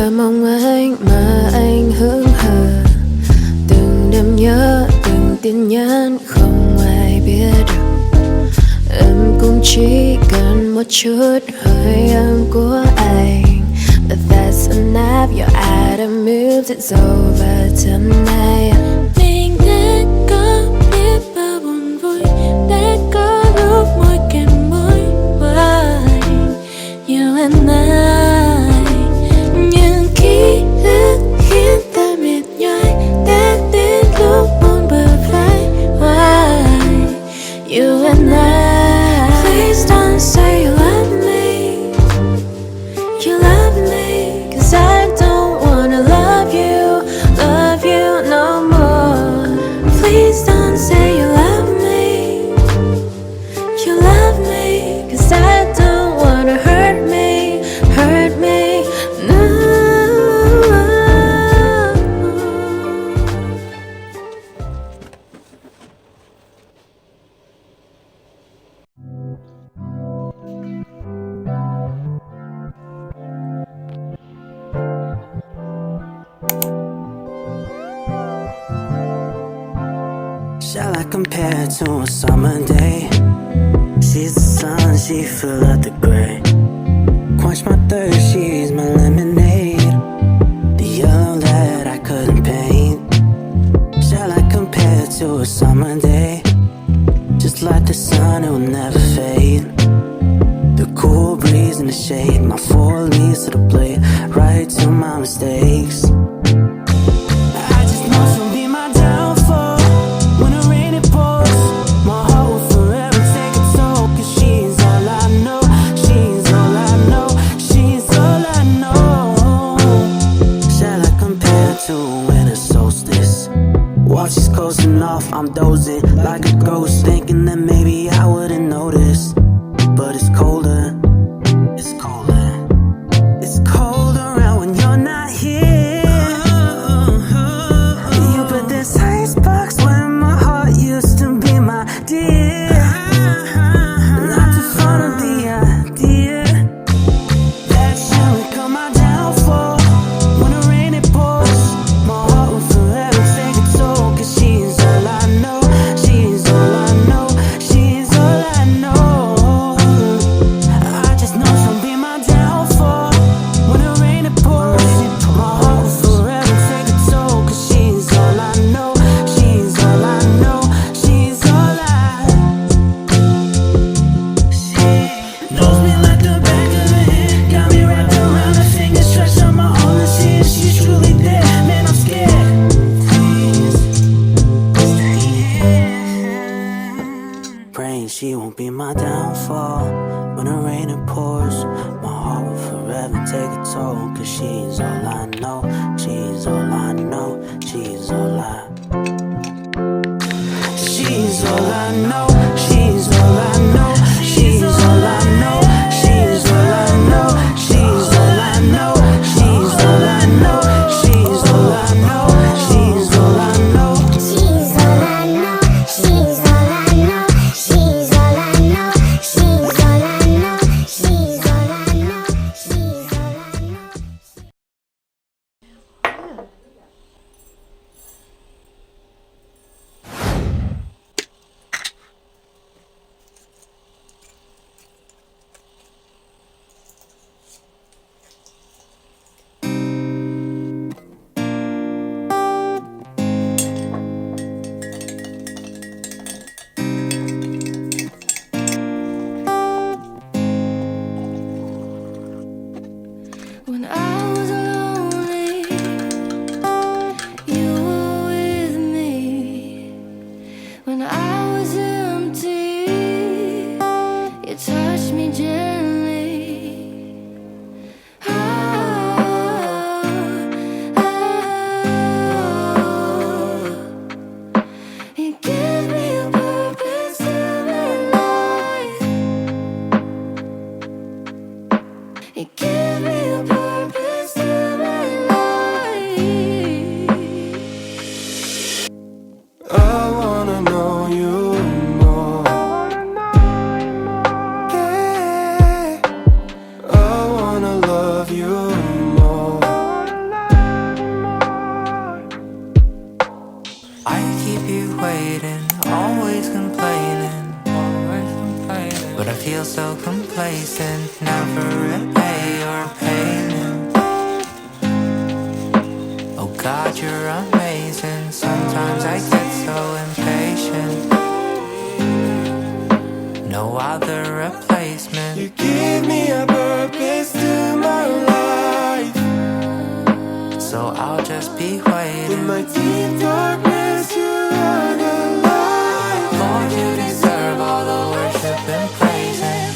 và mong anh mà anh hững hờ. Từng đêm nhớ, từng tin nhắn không ai biết được. Em cũng chỉ cần một chút hơi ấm của anh. But that's enough, you're out of moves, it's over tonight. Mình đã có biết bao buồn vui, đã có lúc môi kèm môi với you and I. Nhưng ký ức khiến ta mệt nhoài, đã đến lúc buồn bờ vai. Why you and I? Please don't say you love me, you love me, 'cause I don't wanna love you no more. Please don't say you love me, 'cause I don't wanna hurt me, no. Shall I compare it to a summer day? She's the sun, she fill up the gray. Quench my thirst, she's my lemonade. The yellow that I couldn't paint. Shall I compare it to a summer day? Just like the sun, it will never fade. The cool breeze in the shade, my four leaves to the blade, right to my mistakes. I just know she'll be my downfall. When the rain it pours, my heart will forever take a toll. 'Cause she's all I know, she's all I know, she's all I know. Shall I compare to a winter solstice? While she's coasting off, I'm dozing like a ghost, thinking that maybe I wouldn't notice. But it's colder, it's colder, it's cold around when you're not here. You put this icebox where my heart used to be, my dear. Not too fond of the idea that you would come my downfall. When the rain it pours, my heart will forever take a toll. 'Cause she's all I know, she's all I know, she's all I know. I just know she'll be my downfall. When the rain it pours, my heart will forever take a toll. 'Cause she's all I know, she's all I know, she's all I. She knows me like the back of her hand, got me wrapped around her fingers, stretched on my arm and see if she's truly there. Man, I'm scared. Please stay here. Praying she won't be my downfall. When the rain it pours, my heart will forever take a toll. 'Cause she's all I know, she's all I know, she's all I. She's all I know, she's all I know, she's all I know, she's all I know, she's all I know, she's all I know, she's all I know, she's all I know. She's all I know, she's all I know, she's all I know, she's all I know, she's all I know, she's all I know. so complacent, never repay your payment. Oh God, you're amazing. Sometimes I get so impatient. No other replacement. You give me a purpose to my life. So I'll just be In waiting. my deep darkness, you are the light. Lord, you deserve all the worship and praising.